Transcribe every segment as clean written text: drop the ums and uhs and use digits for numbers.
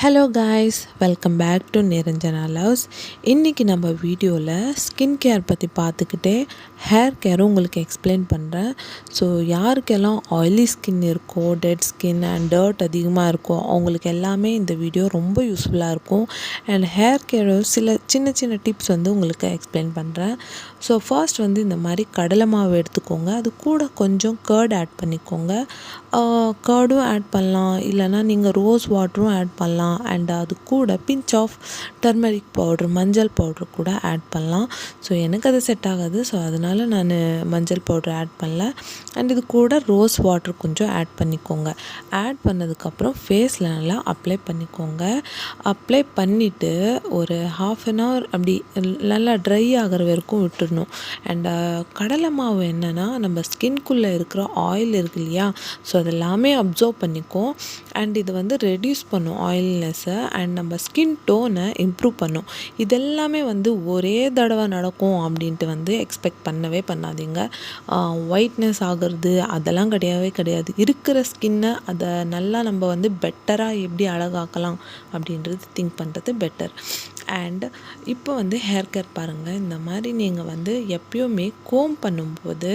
Hello guys, welcome back to Niranjana loves. இன்றைக்கி நம்ம வீடியோவில் ஸ்கின் கேர் பற்றி பார்த்துக்கிட்டே ஹேர் கேரும் உங்களுக்கு எக்ஸ்பிளைன் பண்ணுறேன். ஸோ யாருக்கெல்லாம் ஆயிலி ஸ்கின் இருக்கோ, டெட் ஸ்கின் அண்ட் டர்ட் அதிகமாக இருக்கோ அவங்களுக்கு எல்லாமே இந்த வீடியோ ரொம்ப யூஸ்ஃபுல்லாக இருக்கும். அண்ட் ஹேர் கேரும் சில சின்ன சின்ன டிப்ஸ் உங்களுக்கு எக்ஸ்பிளைன் பண்ணுறேன். ஸோ ஃபர்ஸ்ட் இந்த மாதிரி கடலை மாவு எடுத்துக்கோங்க. அது கூட கொஞ்சம் கர்ட் ஆட் பண்ணிக்கோங்க. கர்டும் ஆட் பண்ணலாம், இல்லைனா நீங்கள் ரோஸ் வாட்டரும் ஆட் பண்ணலாம். அண்ட் அது கூட பிஞ்ச் ஆஃப் டர்மரிக் பவுட்ரு, மஞ்சள் பவுட்ரு கூட ஆட் பண்ணலாம். ஸோ எனக்கு அது செட் ஆகாது, ஸோ அதனால் நான் மஞ்சள் பவுட்ரு ஆட் பண்ணல. அண்ட் இது கூட ரோஸ் வாட்டர் கொஞ்சம் ஆட் பண்ணிக்கோங்க. ஆட் பண்ணதுக்கப்புறம் ஃபேஸில் நல்லா அப்ளை பண்ணிக்கோங்க. அப்ளை பண்ணிவிட்டு ஒரு 1/2 hour அப்படி நல்லா ட்ரை ஆகிற வரைக்கும் விட்டுடணும். அண்ட் கடலை மாவு என்னென்னா நம்ம ஸ்கின்குள்ளே இருக்கிற ஆயில் இருக்கு இல்லையா, ஸோ அதெல்லாமே அப்சர்வ் பண்ணிக்கும். அண்ட் இது ரெடியூஸ் பண்ணும் ஆயில்னஸ்ஸை. அண்ட் நம்ம ஸ்கின் டோனை இம்ப்ரூவ் பண்ணும். இதெல்லாமே ஒரே தடவை நடக்கும் அப்படின்ட்டு எக்ஸ்பெக்ட் பண்ணவே பண்ணாதீங்க. ஒயிட்னஸ் ஆகிறது அதெல்லாம் கிடையவே கிடையாது. இருக்கிற ஸ்கின்னை அதை நல்லா நம்ம பெட்டராக எப்படி அழகாக்கலாம் அப்படின்றது திங்க் பண்ணுறது பெட்டர். அண்ட் இப்போ ஹேர் கேர் பாருங்கள். இந்த மாதிரி நீங்கள் எப்பயுமே கோம் பண்ணும்போது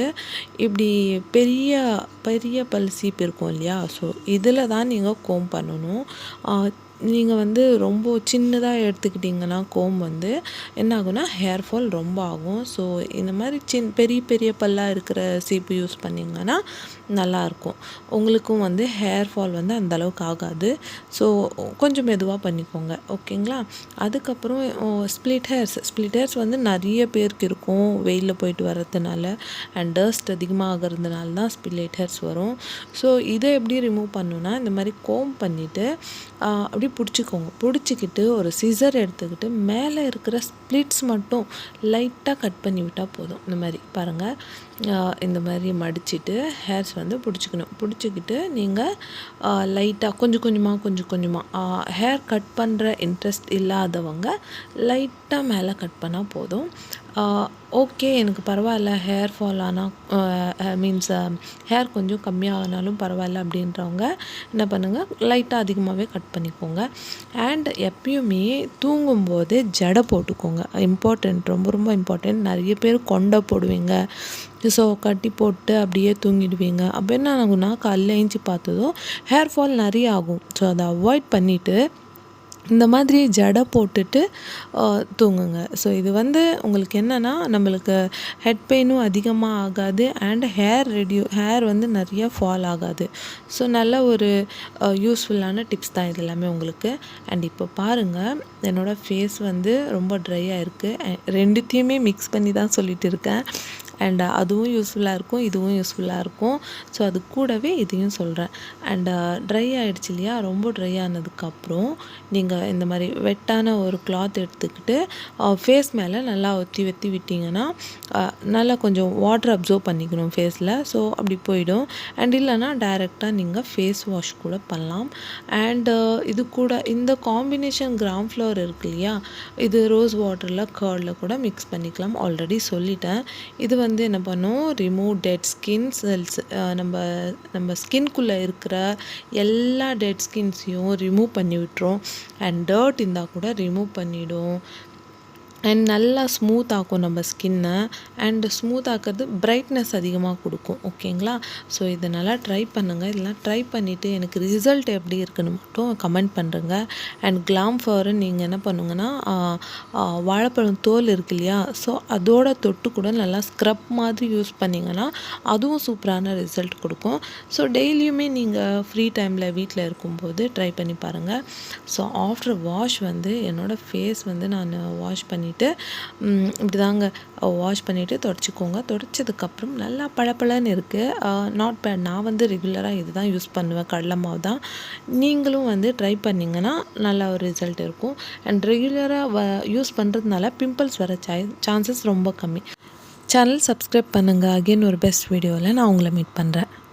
இப்படி பெரிய பெரிய பல் சீப்பு இருக்கும் இல்லையா, ஸோ இதில் தான் நீங்கள் கோம் பண்ணணும். நீங்கள் ரொம்ப சின்னதாக எடுத்துக்கிட்டிங்கன்னா கோம் என்ன ஆகும்னா ஹேர் ஃபால் ரொம்ப ஆகும். ஸோ இந்த மாதிரி பெரிய பெரிய பல்லாக இருக்கிற சீப்பு யூஸ் பண்ணிங்கன்னா நல்லாயிருக்கும். உங்களுக்கும் ஹேர் ஃபால் அந்தளவுக்கு ஆகாது. ஸோ கொஞ்சம் மெதுவாக பண்ணிக்கோங்க, ஓகேங்களா. அதுக்கப்புறம் ஸ்ப்ளிட் ஹேர்ஸ் நிறைய பேருக்கு இருக்கும் வெயிலில் போயிட்டு வர்றதுனால. அண்ட் டஸ்ட் அதிகமாக ஆகிறதுனால தான் ஸ்ப்ளிட் ஹேர்ஸ் வரும். ஸோ இதை எப்படி ரிமூவ் பண்ணணுன்னா, இந்த மாதிரி கோம் பண்ணிவிட்டு அப்படி பிடிச்சிக்கிட்டு ஒரு சிசர் எடுத்துக்கிட்டு மேலே இருக்கிற ஸ்ப்ளிட்ஸ் மட்டும் லைட்டாக கட் பண்ணி விட்டால் போதும். இந்த மாதிரி பாருங்கள், இந்த மாதிரி மடிச்சிட்டு ஹேர்ஸ் பிடிச்சிக்கிட்டு நீங்கள் லைட்டாக கொஞ்சம் கொஞ்சமாக ஹேர் கட் பண்ணுற இன்ட்ரெஸ்ட் இல்லாதவங்க லைட்டாக மேலே கட் பண்ணால் போதும். ஓகே, எனக்கு பரவாயில்ல, ஹேர் ஃபால் ஆனால் ஹேர் கொஞ்சம் கம்மியாகனாலும் பரவாயில்ல அப்படின்றவங்க என்ன பண்ணுங்கள், லைட்டாக அதிகமாகவே கட் பண்ணிக்கோங்க. அண்ட் எப்பயுமே தூங்கும்போது ஜடை போட்டுக்கோங்க. இம்பார்ட்டண்ட், ரொம்ப ரொம்ப இம்பார்ட்டண்ட். நிறைய பேர் கொண்டை போடுவீங்க, ஸோ கட்டி போட்டு அப்படியே தூங்கிடுவீங்க. அப்போ என்ன ஆகும்னா காலையில் ஏஞ்சி பார்த்ததும் ஹேர் ஃபால் நிறைய ஆகும். ஸோ அதை அவாய்ட் பண்ணிவிட்டு இந்த மாதிரி ஜடை போட்டுட்டு தூங்குங்க. ஸோ இது உங்களுக்கு என்னென்னா நம்மளுக்கு ஹெட் பெயினும் அதிகமாக ஆகாது. அண்ட் ஹேர் நிறைய ஃபால் ஆகாது. ஸோ நல்ல ஒரு யூஸ்ஃபுல்லான டிப்ஸ் தான் இது எல்லாமே உங்களுக்கு. அண்ட் இப்போ பாருங்கள், என்னோடய ஃபேஸ் ரொம்ப ட்ரையாக இருக்குது. ரெண்டுத்தையுமே மிக்ஸ் பண்ணி தான் சொல்லிகிட்டு இருக்கேன். அண்ட் அதுவும் யூஸ்ஃபுல்லாக இருக்கும், இதுவும் யூஸ்ஃபுல்லாக இருக்கும். ஸோ அது கூடவே இதையும் சொல்கிறேன். அண்ட் ட்ரை ஆகிடுச்சு இல்லையா, ரொம்ப ட்ரை ஆனதுக்கப்புறம் நீங்கள் இந்த மாதிரி வெட்டான ஒரு கிளாத் எடுத்துக்கிட்டு ஃபேஸ் மேலே நல்லா ஒத்தி விட்டிங்கன்னா நல்லா கொஞ்சம் வாட்டர் அப்சர்வ் பண்ணிக்கணும் ஃபேஸில். ஸோ அப்படி போயிடும். அண்ட் இல்லைனா டைரெக்டாக நீங்கள் ஃபேஸ் வாஷ் கூட பண்ணலாம். அண்டு இது கூட இந்த காம்பினேஷன் கிராம் ஃப்ளவர் இருக்கு இல்லையா, இது ரோஸ் வாட்டரில் கர்டில் கூட மிக்ஸ் பண்ணிக்கலாம். ஆல்ரெடி சொல்லிட்டேன். இது என்ன பண்ணும், ரிமூவ் டெட் ஸ்கின் செல்ஸ். நம்ம ஸ்கின்குள்ளே இருக்கிற எல்லா டெட் ஸ்கின்ஸையும் ரிமூவ் பண்ணி விட்டுரும். அண்ட் டர்ட் இருந்தால் கூட ரிமூவ் பண்ணிவிடும். அண்ட் நல்லா ஸ்மூத் ஆக்கும் நம்ம ஸ்கின்னை. அண்ட் ஸ்மூத் ஆக்கிறது பிரைட்னஸ் அதிகமாக கொடுக்கும், ஓகேங்களா. ஸோ இதை நல்லா ட்ரை பண்ணுங்கள். இதெல்லாம் ட்ரை பண்ணிவிட்டு எனக்கு ரிசல்ட் எப்படி இருக்குன்னு மட்டும் கமெண்ட் பண்ணுறேங்க. அண்ட் கிளாம் ஃப்ளவர் நீங்கள் என்ன பண்ணுங்கன்னா, வாழைப்பழம் தோல் இருக்கு இல்லையா, ஸோ அதோட தொட்டு கூட நல்லா ஸ்க்ரப் மாதிரி யூஸ் பண்ணிங்கன்னா அதுவும் சூப்பரான ரிசல்ட் கொடுக்கும். ஸோ டெய்லியுமே நீங்கள் ஃப்ரீ டைமில் வீட்டில் இருக்கும்போது ட்ரை பண்ணி பாருங்கள். ஸோ ஆஃப்டர் வாஷ் என்னோடய ஃபேஸ் நான் வாஷ் பண்ணி இப்படி தாங்க வாஷ் பண்ணிவிட்டு தொடச்சிக்கோங்க. தொடச்சதுக்கப்புறம் நல்லா பளபளன்னு இருக்குது. Not bad. நான் ரெகுலராக இது தான் யூஸ் பண்ணுவேன், கடலை மாவு தான். நீங்களும் ட்ரை பண்ணிங்கன்னா நல்ல ஒரு ரிசல்ட் இருக்கும். அண்ட் ரெகுலராக யூஸ் பண்ணுறதுனால பிம்பிள்ஸ் வர சான்சஸ் ரொம்ப கம்மி. சேனல் சப்ஸ்கிரைப் பண்ணுங்கள். அகெயின் ஒரு பெஸ்ட் வீடியோவில் நான் உங்களை மீட் பண்ணுறேன்.